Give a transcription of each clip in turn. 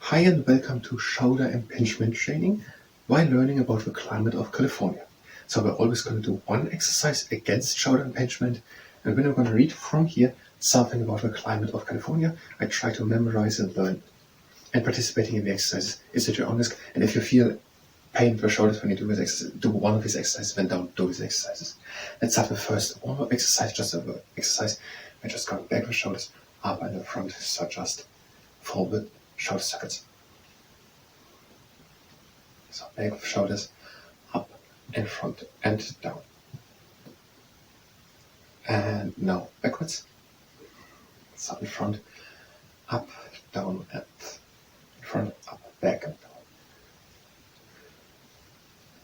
Hi and welcome to shoulder impingement training while learning about the climate of California. So we're always going to do one exercise against shoulder impingement, and when I'm going to read from here something about the climate of California, I try to memorize and learn. And participating in the exercises is at your own risk, and if you feel pain in your shoulders when you do this exercise, do one of these exercises, then don't do these exercises. Let's start with first warm-up exercise, just a exercise. We're just going back with the shoulders, up and in front, so just forward shoulder circuits. So back with shoulders, up and front and down. And now backwards. So in front, up, down, and in front, up, back and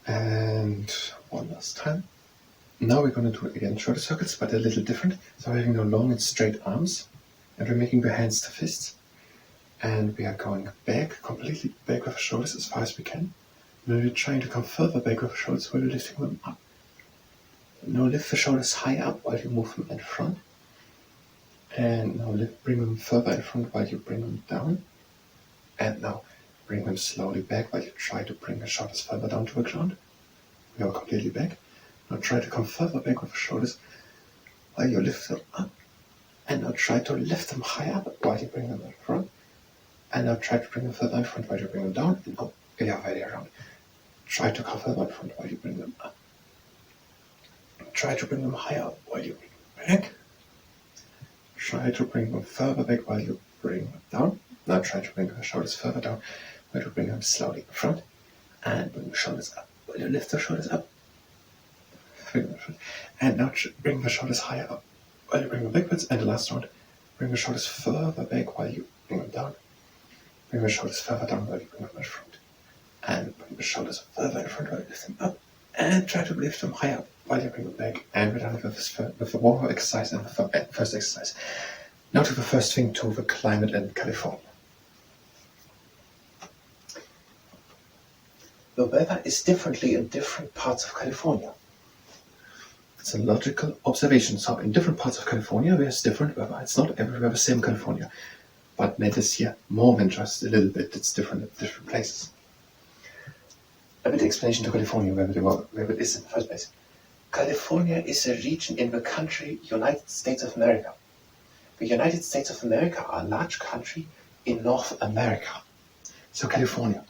down. And one last time. Now we're going to do it again, shoulder circuits, but a little different. So we're having no long and straight arms, and we're making the hands to fists. And we are going back, completely back with the shoulders as far as we can. Now we're trying to come further back with the shoulders while you're lifting them up. Now lift the shoulders high up while you move them in front. And now bring them further in front while you bring them down. And now bring them slowly back while you try to bring the shoulders further down to the ground. We are completely back. Now try to come further back with the shoulders while you lift them up. And now try to lift them high up while you bring them in front. And now try to bring them further in front while you bring them down. And now the other way around. Try to come further in front while you bring them up. Try to bring them higher up while you bring them back. Try to bring them further back while you bring them down. Now try to bring the shoulders further down while you bring them slowly in front. And bring the shoulders up while you lift the shoulders up. And now bring the shoulders higher up while you bring them backwards. And the last round, bring the shoulders further back while you bring them down. Bring the shoulders further down while you bring them in front. And bring the shoulders further in front while you lift them up. And try to lift them higher up while you bring them back. And we're done with the warm-up exercise and the first exercise. Now to the first thing, to the climate in California. The weather is differently in different parts of California. It's a logical observation. So in different parts of California, there's different weather. It's not everywhere the same in California. But matters here more than just a little bit. It's different at different places. A bit of explanation to California, where it is in the first place. California is a region in the country United States of America. The United States of America are a large country in North America. So California.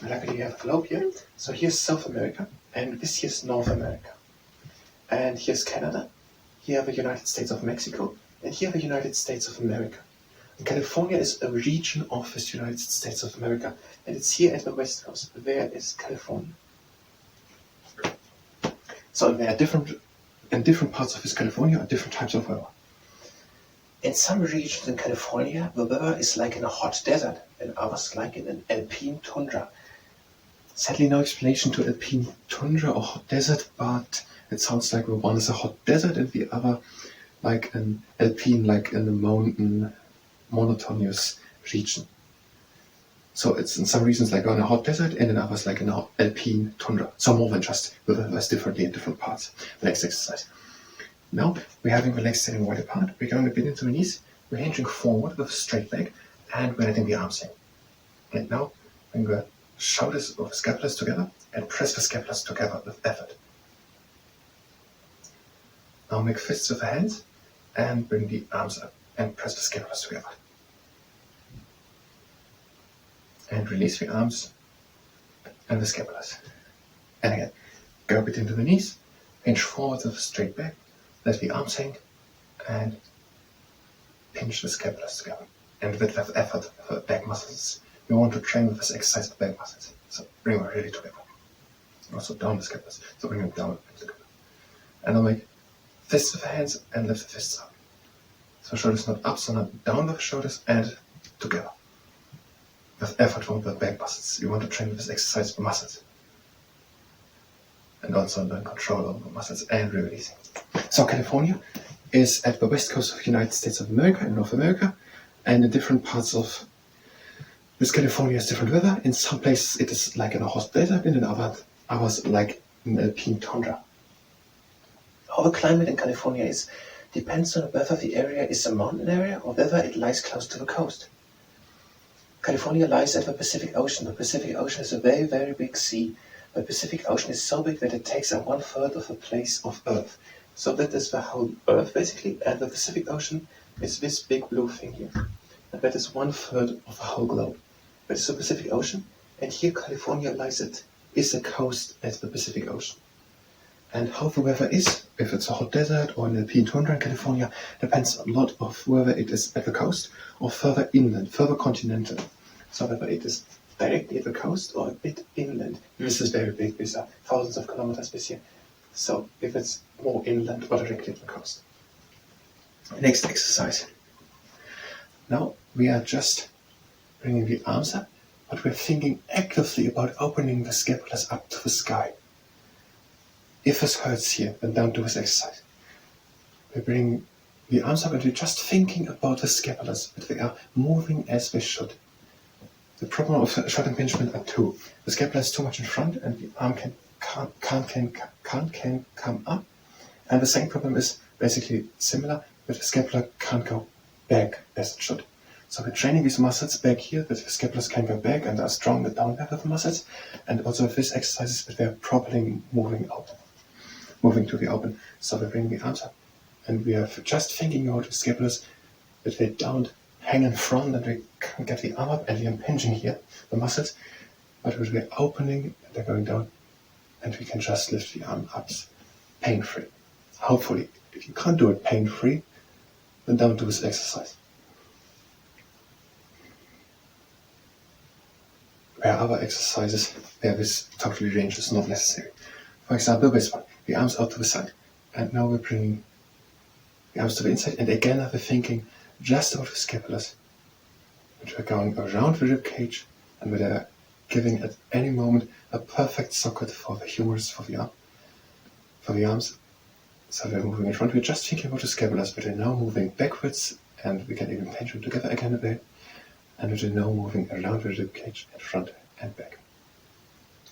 Luckily we have a globe here. So here's South America, and this here's North America. And here's Canada, here the United States of Mexico, and here the United States of America. And California is a region of the United States of America, and it's here at the West Coast. There is California. So there are in different parts of this California are different types of weather. In some regions in California, the weather is like in a hot desert, and others like in an Alpine Tundra. Sadly, no explanation to Alpine Tundra or hot desert, but it sounds like the one is a hot desert and the other like an Alpine, like in a mountain, monotonous region. So it's in some regions like on a hot desert and in others like in an Alpine Tundra. So more than just the weather is differently in different parts. The next exercise. Now we're having the legs standing wide apart. We're going a bit into the knees. We're hinging forward with a straight leg and we're letting the arms in. And now bring the shoulders of the scapulars together and press the scapulars together with effort. Now make fists with the hands and bring the arms up and press the scapulars together. And release the arms and the scapulars. And again, go a bit into the knees, hinge forward with a straight back, let the arms hang, and pinch the scapulars together. And with effort, with the back muscles. We want to train with this exercise the back muscles. So bring them really together. Also down the scapulars. So bring them down and together. And I'll make fists with the hands and lift the fists up. So shoulders not up, so not down with the shoulders and together. With effort from the back muscles. You want to train with this exercise the muscles. And also learn control over the muscles and releasing. So California is at the west coast of the United States of America and North America. And in different parts of this California is different weather. In some places it is like in a hot desert, and in others like in Alpine Tundra. How the climate in California depends on whether the area is a mountain area or whether it lies close to the coast. California lies at the Pacific Ocean. The Pacific Ocean is a very, very big sea. The Pacific Ocean is so big that it takes up 1/3 of the place of Earth. So that is the whole Earth, basically, and the Pacific Ocean is this big blue thing here. And that is 1/3 of the whole globe. That is the Pacific Ocean, and here California lies is the coast at the Pacific Ocean. And how the weather is, if it's a hot desert or an Alpine Tundra in California, depends a lot of whether it is at the coast or further inland, further continental. So whether it is directly at the coast or a bit inland. This is very big, these are thousands of kilometers this year. So if it's more inland or directly at the coast. Next exercise. Now we are just bringing the arms up, but we're thinking actively about opening the scapulas up to the sky. If this hurts here, then don't do this exercise. We bring the arms up and we're just thinking about the scapulas, but they are moving as they should. The problem of short impingement are two. The scapula is too much in front and the arm can't come up. And the second problem is basically similar, but the scapula can't go back as it should. So we're training these muscles back here, that the scapulas can go back and are strong the down back of the muscles. And also with these exercises, that they're properly moving out. Moving to the open. So we're bringing the arms up and we are just thinking about the scapulas that they don't hang in front and we can get the arm up and we're impinging here, the muscles, but we're opening and they're going down and we can just lift the arm up pain-free. Hopefully. If you can't do it pain-free, then don't do this exercise. There are other exercises where this totally range is not necessary. For example, this one, the arms out to the side. And now we're bringing the arms to the inside. And again, we're thinking just about the scapulas, which are going around the rib cage and we are giving at any moment a perfect socket for the humerus, for the arms. So we're moving in front. We're just thinking about the scapulas, but we're now moving backwards and we can even pinch them together again a bit. And we're now moving around the rib cage in front and back.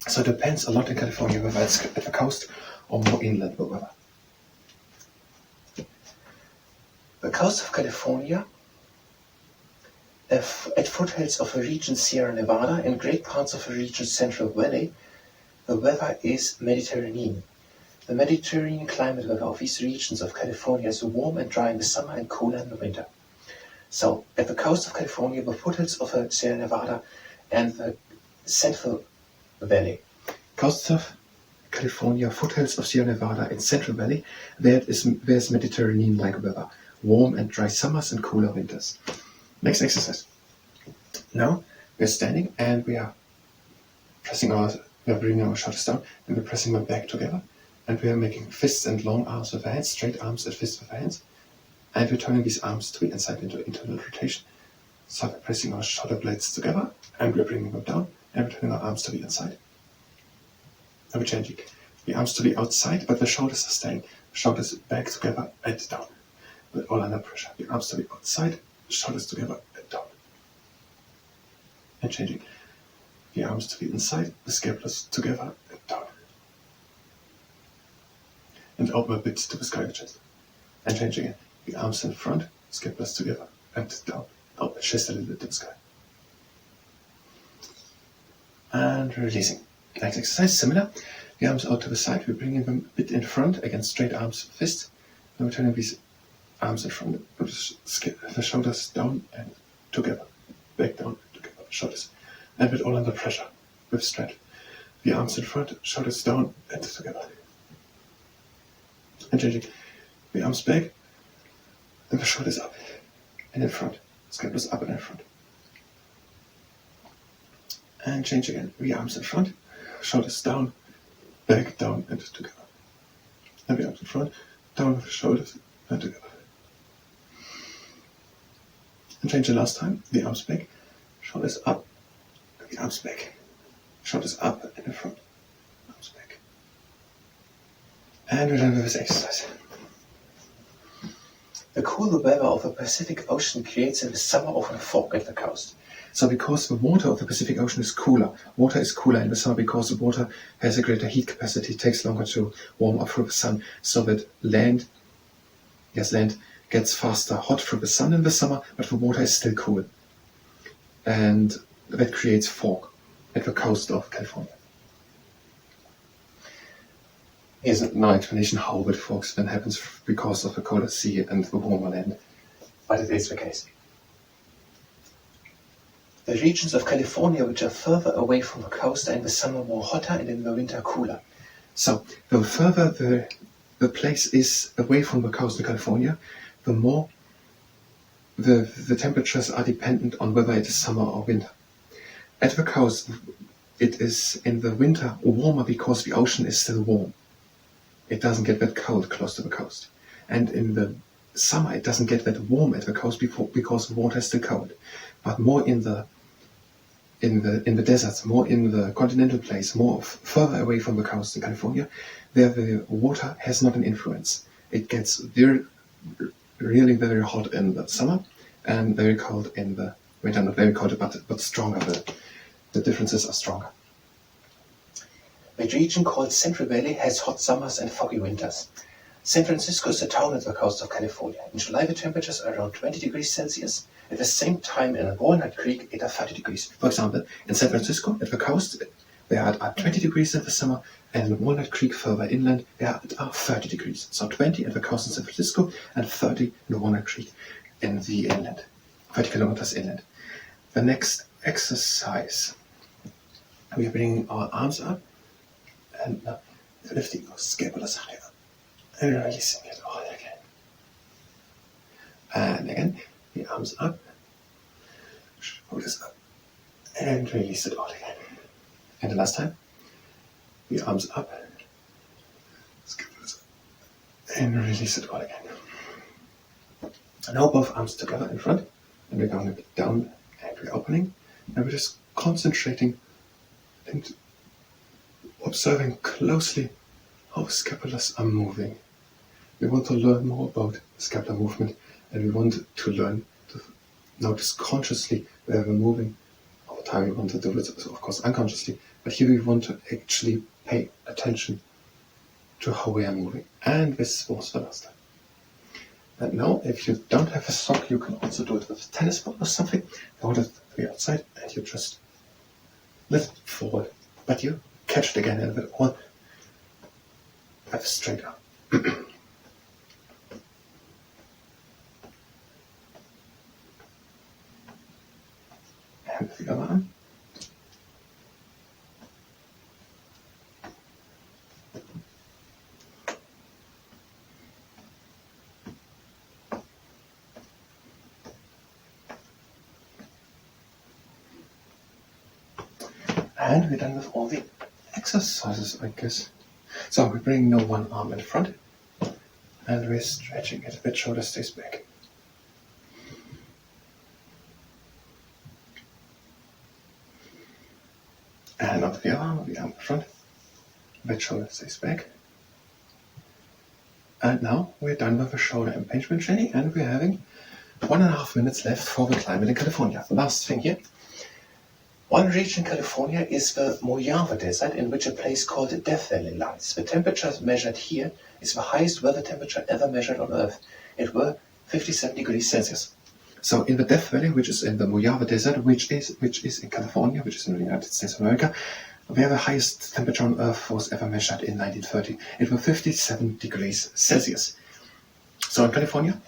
So it depends a lot in California whether it's at the coast or more inland weather. The coast of California, at foothills of the region Sierra Nevada and great parts of the region Central Valley, the weather is Mediterranean. The Mediterranean climate weather of these regions of California is warm and dry in the summer and cooler in the winter. So at the coast of California, the foothills of the Sierra Nevada and the Central Valley. Coast of California, foothills of Sierra Nevada and Central Valley, there's Mediterranean-like weather. Warm and dry summers and cooler winters. Next exercise. Now we're standing and we are bringing our shoulders down and we're pressing them back together and we are making fists and long arms with our hands, straight arms and fists with our hands, and we're turning these arms to the inside into internal rotation. So we're pressing our shoulder blades together and we're bringing them down and we're turning our arms to the inside. And we're changing the arms to the outside, but the shoulders are staying. Shoulders back together and down. But all under pressure. The arms to the outside, shoulders together and down. And changing. The arms to the inside, the scapulas together and down. And open a bit to the sky chest. And changing it. The arms in front, scapulas together and down. Open chest a little bit to the sky. And releasing. Next exercise, similar. The arms out to the side, we're bringing them a bit in front, against straight arms, fists. Now we're turning these arms in front, the shoulders down and together, back down, together, shoulders, and with all under pressure, with strength. The arms in front, shoulders down and together. And changing. The arms back, and the shoulders up and in front, scapulars up and in front. And change again. The arms in front, shoulders down, back, down and together. And the arms in front, down with the shoulders and together. And change the last time. The arms back, shoulders up, and the arms back. Shoulders up and in front, arms back. And we're done with this exercise. The cooler weather of the Pacific Ocean creates in the summer often fog at the coast. So because the water of the Pacific Ocean is cooler, water is cooler in the summer because the water has a greater heat capacity, takes longer to warm up through the sun, so that land gets faster hot through the sun in the summer, but the water is still cool. And that creates fog at the coast of California. Here's no explanation how the fog then happens because of the colder sea and the warmer land, but it is the case. The regions of California which are further away from the coast are in the summer more hotter and in the winter cooler. So the further the place is away from the coast of California, the more the temperatures are dependent on whether it is summer or winter. At the coast, it is in the winter warmer because the ocean is still warm. It doesn't get that cold close to the coast. And in the summer, it doesn't get that warm at the coast because the water is still cold. But more in the deserts, more in the continental place, more further away from the coast in California, there the water has not an influence. It gets really very hot in the summer and very cold in the winter. Not very cold, but stronger. The differences are stronger. The region called Central Valley has hot summers and foggy winters. San Francisco is a town at the coast of California. In July, the temperatures are around 20 degrees Celsius. At the same time, in Walnut Creek, it are 30 degrees. For example, in San Francisco, at the coast, they are at 20 degrees in the summer, and in Walnut Creek, further inland, they are at 30 degrees. So 20 at the coast in San Francisco, and 30 in Walnut Creek in the inland, 30 kilometers inland. The next exercise, we are bringing our arms up, and lifting our scapulars higher, and releasing it all again. And again, the arms up, shoulders up, and release it all again. And the last time, the arms up, scapulars up, and release it all again. Now both arms together in front, and we're going a bit down and we're opening, and we're just concentrating and observing closely how scapulars are moving. We want to learn more about scapular movement, and we want to learn to notice consciously where we're moving. All the time we want to do it, of course, unconsciously, but here we want to actually pay attention to how we are moving. And this was the last time. And now, if you don't have a sock, you can also do it with a tennis ball or something. Hold it to the outside, and you just lift it forward, but you catch it again and with all straight up. And the other arm. And we're done with all the exercises, I guess. So we bring now one arm in front, and we're stretching it a bit, shoulder stays back. And onto the other arm, the arm in front, bit shoulder stays back. And now we're done with the shoulder impingement training, and we're having 1.5 minutes left for the climate in California. The last thing here. One region in California is the Mojave Desert, in which a place called the Death Valley lies. The temperature measured here is the highest weather temperature ever measured on Earth. It were 57 degrees Celsius. So in the Death Valley, which is in the Mojave Desert, which is in California, which is in the United States of America, where the highest temperature on Earth was ever measured in 1930. It was 57 degrees Celsius. So in California,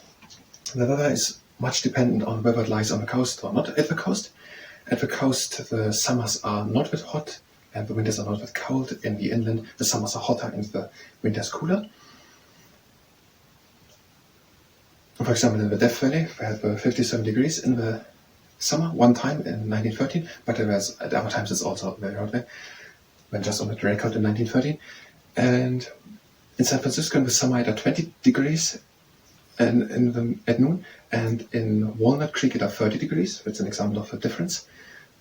the weather is much dependent on whether it lies on the coast or not at the coast. At the coast, the summers are not that hot and the winters are not that cold. In the inland, the summers are hotter and the winters cooler. For example, in the Death Valley, we had 57 degrees in the summer, one time in 1913, but at other times it's also very hot there, when just on the record in 1913. And in San Francisco in the summer it are 20 degrees and at noon, and in Walnut Creek it are 30 degrees. That's an example of a difference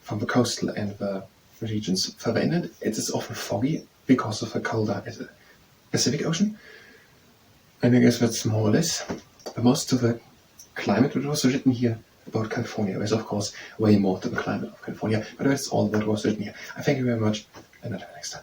from the coastal and the regions further inland. It is often foggy because of the colder Pacific Ocean. And I guess that's more or less most of the climate that was written here about California. There's of course way more to the climate of California, but that's all that was written here. I thank you very much, and until next time.